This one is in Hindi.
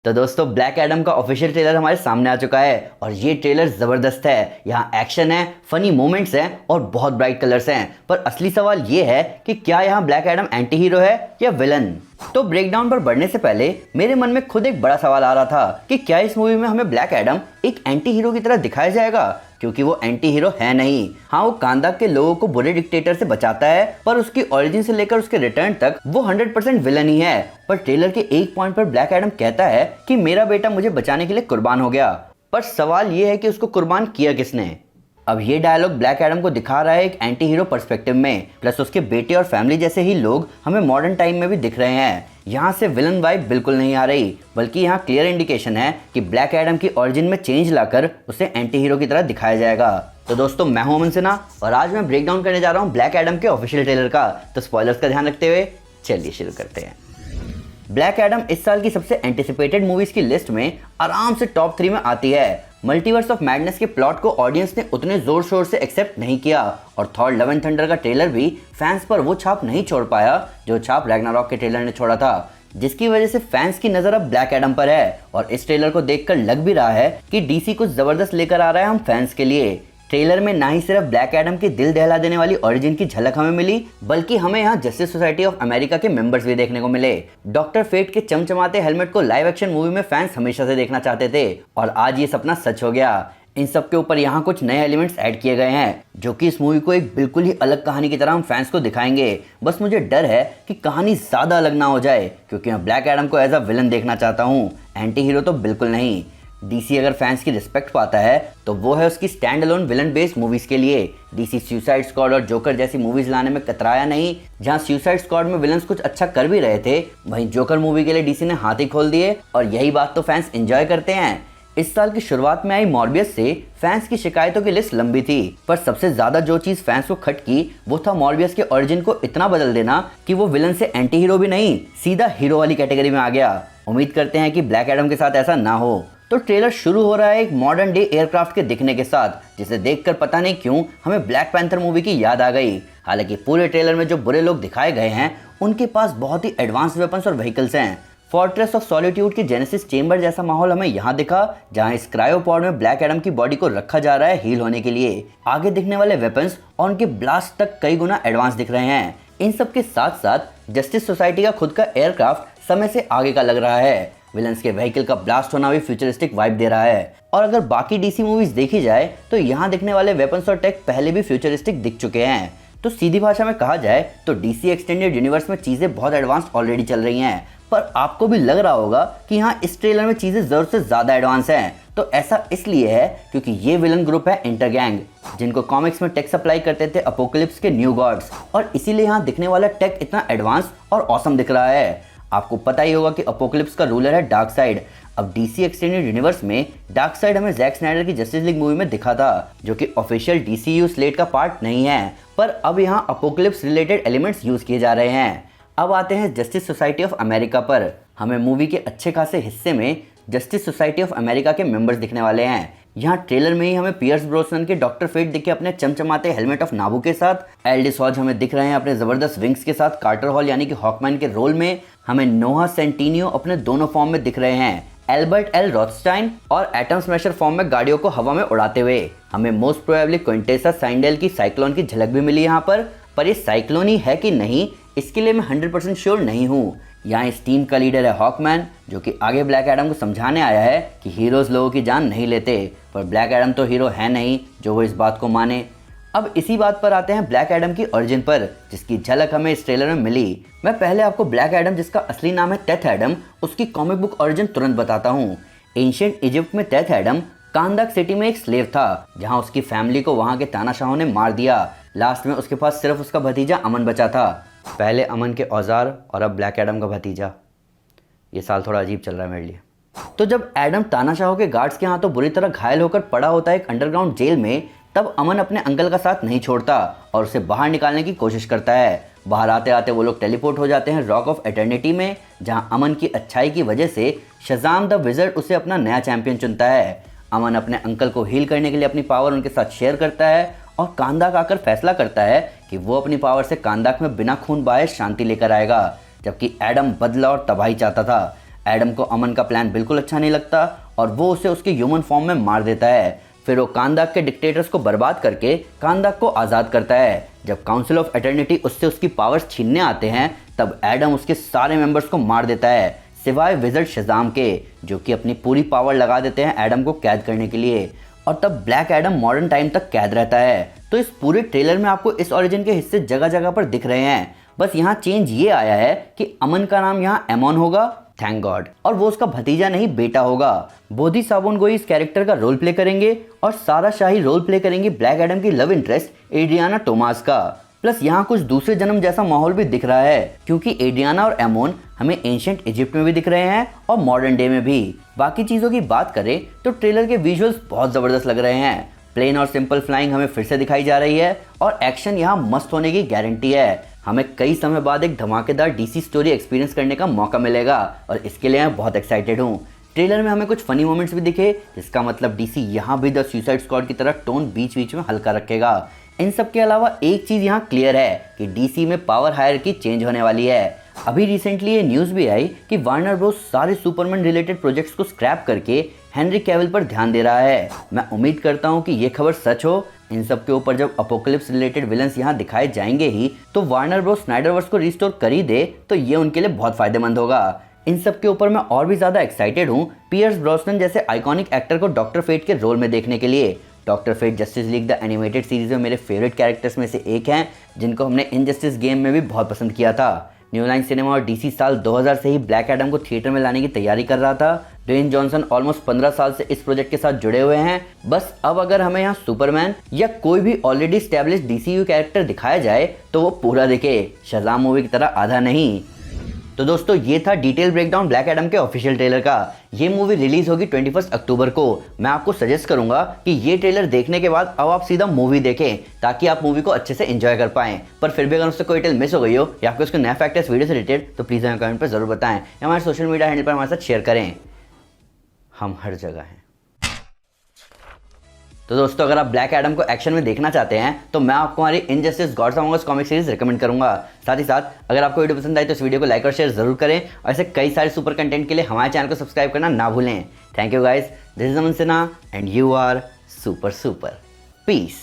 तो दोस्तों ब्लैक एडम का ऑफिशियल ट्रेलर हमारे सामने आ चुका है और ये ट्रेलर ज़बरदस्त है। यहाँ एक्शन है, फनी मोमेंट्स हैं और बहुत ब्राइट कलर्स हैं। पर असली सवाल ये है कि क्या यहाँ ब्लैक एडम एंटी हीरो है या विलन। तो ब्रेकडाउन पर बढ़ने से पहले मेरे मन में खुद एक बड़ा सवाल आ रहा था कि क्या इस मूवी में हमें ब्लैक एडम एक एंटी हीरो की तरह दिखाया जाएगा, क्योंकि वो एंटी हीरो है नहीं। हाँ, वो कांदाक के लोगों को बुरे डिक्टेटर से बचाता है, पर उसकी ओरिजिन से लेकर उसके रिटर्न तक वो 100% विलन ही है। पर ट्रेलर के एक पॉइंट पर ब्लैक एडम कहता है कि मेरा बेटा मुझे बचाने के लिए कुर्बान हो गया। पर सवाल ये है कि उसको कुर्बान किया किसने। अब ये डायलॉग ब्लैक एडम को दिखा रहा है एक एंटी हीरो पर्सपेक्टिव में, प्लस उसके बेटे और फैमिली जैसे ही लोग हमें मॉडर्न टाइम में भी दिख रहे हैं। यहाँ से विलन वाइब बिल्कुल नहीं आ रही, बल्कि यहाँ क्लियर इंडिकेशन है कि ब्लैक एडम की ओरिजिन में चेंज लाकर उसे एंटी हीरो की तरह दिखाया जाएगा। तो दोस्तों मैं हूं अमन सिन्हा और आज मैं ब्रेक डाउन करने जा रहा हूँ ब्लैक एडम के ऑफिशियल ट्रेलर का। तो स्पॉयलर्स का ध्यान रखते हुए चलिए शुरू करते हैं। ब्लैक एडम इस साल की सबसे एंटिसिपेटेड मूवीज की लिस्ट में आराम से टॉप 3 में आती है। मल्टीवर्स ऑफ मैडनेस के प्लॉट को ऑडियंस ने उतने जोर शोर से एक्सेप्ट नहीं किया और थॉर लव एंड थंडर का ट्रेलर भी फैंस पर वो छाप नहीं छोड़ पाया जो छाप रैग्नारॉक के ट्रेलर ने छोड़ा था, जिसकी वजह से फैंस की नजर अब ब्लैक एडम पर है। और इस ट्रेलर को देखकर लग भी रहा है कि डीसी कुछ जबरदस्त लेकर आ रहा है हम फैंस के लिए। ट्रेलर में ना ही सिर्फ ब्लैक एडम की दिल दहला देने वाली ओरिजिन की झलक हमें मिली, बल्कि हमें यहाँ जस्टिस सोसाइटी ऑफ अमेरिका के मेंबर्स भी देखने को मिले। डॉक्टर फेट के चमचमाते हेलमेट को लाइव एक्शन मूवी में फैंस हमेशा से देखना चाहते थे और आज ये सपना सच हो गया। इन सब के ऊपर यहाँ कुछ नए एलिमेंट्स ऐड किए गए हैं जो कि इस मूवी को एक बिल्कुल ही अलग कहानी की तरह हम फैंस को दिखाएंगे। बस मुझे डर है कि कहानी ज़्यादा अलग ना हो जाए, क्योंकि मैं ब्लैक एडम को एज अ विलन देखना चाहता हूँ, एंटी हीरो तो बिल्कुल नहीं। डीसी अगर फैंस की रिस्पेक्ट पाता है तो वो है उसकी stand alone villain based movies के लिए। डीसी सुसाइड स्क्वाड और जोकर जैसी मूवीज लाने में कतराया नहीं। जहां सुसाइड स्क्वाड में विलन्स कुछ अच्छा कर भी रहे थे, वहीं जोकर मूवी के लिए डीसी ने हाथ ही खोल दिए और यही बात तो फैंस एंजॉय करते हैं। इस साल की शुरुआत में आई मॉर्बियस से फैंस की शिकायतों की लिस्ट लंबी थी, पर सबसे ज्यादा जो चीज फैंस को खटकी वो था मॉर्बियस के ओरिजिन को इतना बदल देना कि वो विलन से एंटी हीरो भी नहीं, सीधा हीरो वाली कैटेगरी में आ गया। उम्मीद करते हैं कि ब्लैक एडम के साथ ऐसा ना हो। तो ट्रेलर शुरू हो रहा है एक मॉडर्न डे एयरक्राफ्ट के दिखने के साथ, जिसे देखकर पता नहीं क्यों हमें ब्लैक पैंथर मूवी की याद आ गई। हालांकि पूरे ट्रेलर में जो बुरे लोग दिखाए गए हैं उनके पास बहुत ही एडवांस वेपन्स और व्हीकल्स हैं। फोर्ट्रेस ऑफ सॉलिट्यूड की जेनेसिस चेंबर जैसा माहौल हमें यहाँ दिखा, जहाँ इस क्रायोपॉड में ब्लैक एडम की बॉडी को रखा जा रहा है हील होने के लिए। आगे दिखने वाले वेपन्स और उनके ब्लास्ट तक कई गुना एडवांस दिख रहे हैं। इन सब के साथ साथ जस्टिस सोसाइटी का खुद का एयरक्राफ्ट समय से आगे का लग रहा है। विलन्स के व्हीकल का ब्लास्ट होना भी फ्यूचरिस्टिक वाइब दे रहा है। और अगर बाकी डीसी मूवीज देखी जाए तो यहाँ दिखने वाले वेपन्स और टेक पहले भी फ्यूचरिस्टिक दिख चुके हैं। तो सीधी भाषा में कहा जाए तो डीसी एक्सटेंडेड यूनिवर्स में चीजें बहुत एडवांस ऑलरेडी चल रही हैं। पर आपको भी लग रहा होगा कि यहाँ इस ट्रेलर में चीजें जरूरत से ज्यादा एडवांस हैं। तो ऐसा इसलिए है क्योंकि ये विलन ग्रुप है इंटरगैंग, जिनको कॉमिक्स में टेक सप्लाई करते थे अपोकलिप्स के न्यू गॉड्स, और इसीलिए यहाँ दिखने वाला टेक इतना एडवांस और ऑसम दिख रहा है। आपको पता ही होगा कि अपोकलिप्स का रूलर है डार्कसाइड। अब डीसी एक्सटेंडेड यूनिवर्स में डार्कसाइड हमें जैक स्नाइडर की जस्टिस लीग मूवी में दिखा था, जो कि ऑफिशियल डीसीयू स्लेट का पार्ट नहीं है। पर अब यहाँ अपोकलिप्स रिलेटेड एलिमेंट्स यूज किए जा रहे हैं। अब आते हैं जस्टिस सोसाइटी ऑफ अमेरिका पर। हमें मूवी के अच्छे खासे हिस्से में जस्टिस सोसाइटी ऑफ अमेरिका के मेंबर्स दिखने वाले हैं। यहाँ ट्रेलर में ही हमें पियर्स ब्रोसनन के डॉक्टर फेट दिखे अपने चमचमाते हेलमेट ऑफ नाबू के साथ। एल्डिस हॉज हमें दिख रहे हैं अपने जबरदस्त विंग्स के साथ कार्टर हॉल यानी कि हॉकमैन के रोल में। हमें नोहा सेंटिनियो अपने दोनों फॉर्म में दिख रहे हैं, एल्बर्ट एल रॉथस्टाइन और एटम स्मैशर फॉर्म में गाड़ियों को हवा में उड़ाते हुए। हमें मोस्ट प्रोबेबली क्विंटेसा साइंडेल की साइक्लोन की झलक भी मिली यहाँ पर ये साइक्लोन ही है कि नहीं इसके लिए मैं 100% श्योर नहीं हूँ। यहाँ इस टीम का लीडर है हॉकमैन, जो कि आगे ब्लैक एडम को समझाने आया है कि हीरोज लोगों की जान नहीं लेते, पर ब्लैक एडम तो हीरो है नहीं जो वो इस बात को माने। अब इसी बात पर आते हैं ब्लैक एडम की ओरिजिन पर, जिसकी झलक हमें इस ट्रेलर में मिली। मैं पहले आपको ब्लैक एडम, जिसका असली नाम है टेथ एडम, उसकी कॉमिक बुक ओरिजिन तुरंत बताता हूँ। एंशिएंट इजिप्ट में टेथ एडम कांदाक सिटी में एक स्लेव था, जहाँ उसकी फैमिली को वहाँ के तानाशाहों ने मार दिया। लास्ट में उसके पास सिर्फ उसका भतीजा अमन बचा था। पहले अमन के औजार और अब ब्लैक एडम का भतीजा। ये साल थोड़ा अजीब चल रहा है मेरे लिए। तो जब एडम तानाशाहों के गार्ड्स के हाथों बुरी तरह घायल होकर पड़ा होता है एक अंडरग्राउंड जेल में, तब अमन अपने अंकल का साथ नहीं छोड़ता और उसे बाहर निकालने की कोशिश करता है। बाहर आते आते वो लोग टेलीपोर्ट हो जाते हैं रॉक ऑफ एटर्निटी में, जहाँ अमन की अच्छाई की वजह से शज़ाम द विज़र्ड उसे अपना नया चैंपियन चुनता है। अमन अपने अंकल को हील करने के लिए अपनी पावर उनके साथ शेयर करता है और कांदाक आकर फैसला करता है कि वो अपनी पावर से कांदाक में बिना खून बहाए शांति लेकर आएगा, जबकि एडम बदला और तबाही चाहता था। एडम को अमन का प्लान बिल्कुल अच्छा नहीं लगता और वो उसे उसके ह्यूमन फॉर्म में मार देता है। फिर वो कांदाक के डिक्टेटर्स को बर्बाद करके कांदाक को आज़ाद करता है। जब काउंसिल ऑफ एटर्निटी उससे उसकी पावर्स छीनने आते हैं तब एडम उसके सारे मेंबर्स को मार देता है सिवाय विज़र्ड शज़ाम के, जो कि अपनी पूरी पावर लगा देते हैं एडम को कैद करने के लिए। और तब ब्लैक एडम मॉडर्न टाइम तक कैद रहता है। तो इस पूरे ट्रेलर में आपको इस ओरिजिन के हिस्से जगह जगह पर दिख रहे हैं। बस यहाँ चेंज ये आया है कि अमन का नाम यहाँ एमोन होगा, थैंक गॉड, और वो उसका भतीजा नहीं बेटा होगा। बोधी साबोन इस कैरेक्टर का रोल प्ले करेंगे और सारा शाही रोल प्ले करेंगी ब्लैक एडम की लव इंटरेस्ट एड्रियाना टोमास का। प्लस यहाँ कुछ दूसरे जन्म जैसा माहौल भी दिख रहा है क्योंकि एड्रियाना और एमोन हमें एंशिएंट इजिप्ट में भी दिख रहे हैं और मॉडर्न डे में भी। बाकी चीज़ों की बात करें तो ट्रेलर के विजुअल्स बहुत ज़बरदस्त लग रहे हैं। प्लेन और सिंपल फ्लाइंग हमें फिर से दिखाई जा रही है और एक्शन यहाँ मस्त होने की गारंटी है। हमें कई समय बाद एक धमाकेदार डीसी स्टोरी एक्सपीरियंस करने का मौका मिलेगा और इसके लिए मैं बहुत एक्साइटेड हूँ। ट्रेलर में हमें कुछ फनी मोमेंट्स भी दिखे, जिसका मतलब डीसी यहाँ भी द सुसाइड स्क्वाड की तरह टोन बीच बीच में हल्का रखेगा। इन सब के अलावा एक चीज़ यहाँ क्लियर है कि डीसी में पावर हायरार्की चेंज होने वाली है। अभी रिसेंटली ये न्यूज़ भी आई कि वार्नर ब्रोस सारे सुपरमैन रिलेटेड प्रोजेक्ट्स को स्क्रैप करके हेनरी कैविल पर ध्यान दे रहा है। मैं उम्मीद करता हूँ कि ये खबर सच हो। इन सब के ऊपर जब अपोकलिप्स रिलेटेड विलन्स यहाँ दिखाए जाएंगे ही तो वार्नर ब्रोस स्नाइडरवर्स को रिस्टोर कर ही दे तो ये उनके लिए बहुत फायदेमंद होगा। इन सब के ऊपर मैं और भी ज़्यादा एक्साइटेड हूँ पियर्स ब्रॉसनन जैसे आइकॉनिक एक्टर को डॉक्टर फेट के रोल में देखने के लिए। Doctor Fate Justice League the animated series में मेरे फेवरेट कैरेक्टर्स में से एक हैं, जिनको हमने इनजस्टिस गेम में भी बहुत पसंद किया था। न्यू लाइन सिनेमा और डीसी साल 2000 से ही ब्लैक एडम को थिएटर में लाने की तैयारी कर रहा था। ड्वेन जॉनसन ऑलमोस्ट 15 साल से इस प्रोजेक्ट के साथ जुड़े हुए हैं। बस अब अगर हमें यहाँ सुपरमैन या कोई भी ऑलरेडी स्टैब्लिश्ड डीसीयू कैरेक्टर दिखाया जाए तो वो पूरा दिखे, शज़ाम मूवी की तरह आधा नहीं। तो दोस्तों ये था डिटेल ब्रेकडाउन ब्लैक एडम के ऑफिशियल ट्रेलर का। ये मूवी रिलीज होगी 21 अक्टूबर को। मैं आपको सजेस्ट करूंगा कि ये ट्रेलर देखने के बाद अब आप सीधा मूवी देखें ताकि आप मूवी को अच्छे से एंजॉय कर पाएं। पर फिर भी अगर उससे कोई डिटेल मिस हो गई हो या आपको उसके नया फैक्ट है इस वीडियो से रिलेटेड तो प्लीज़ हमें कमेंट पर जरूर बताएं या हमारे सोशल मीडिया हैंडल पर हमारे साथ शेयर करें। हम हर जगह हैं। तो दोस्तों अगर आप ब्लैक एडम को एक्शन में देखना चाहते हैं तो मैं आपको हमारी इनजस्टिस गॉड्स अमंग अस कॉमिक सीरीज रिकमेंड करूंगा। साथ ही साथ अगर आपको वीडियो पसंद आई तो इस वीडियो को लाइक और शेयर जरूर करें और ऐसे कई सारे सुपर कंटेंट के लिए हमारे चैनल को सब्सक्राइब करना ना भूलें। Thank you guys, this is Aman Sinha and you are super super. Piece.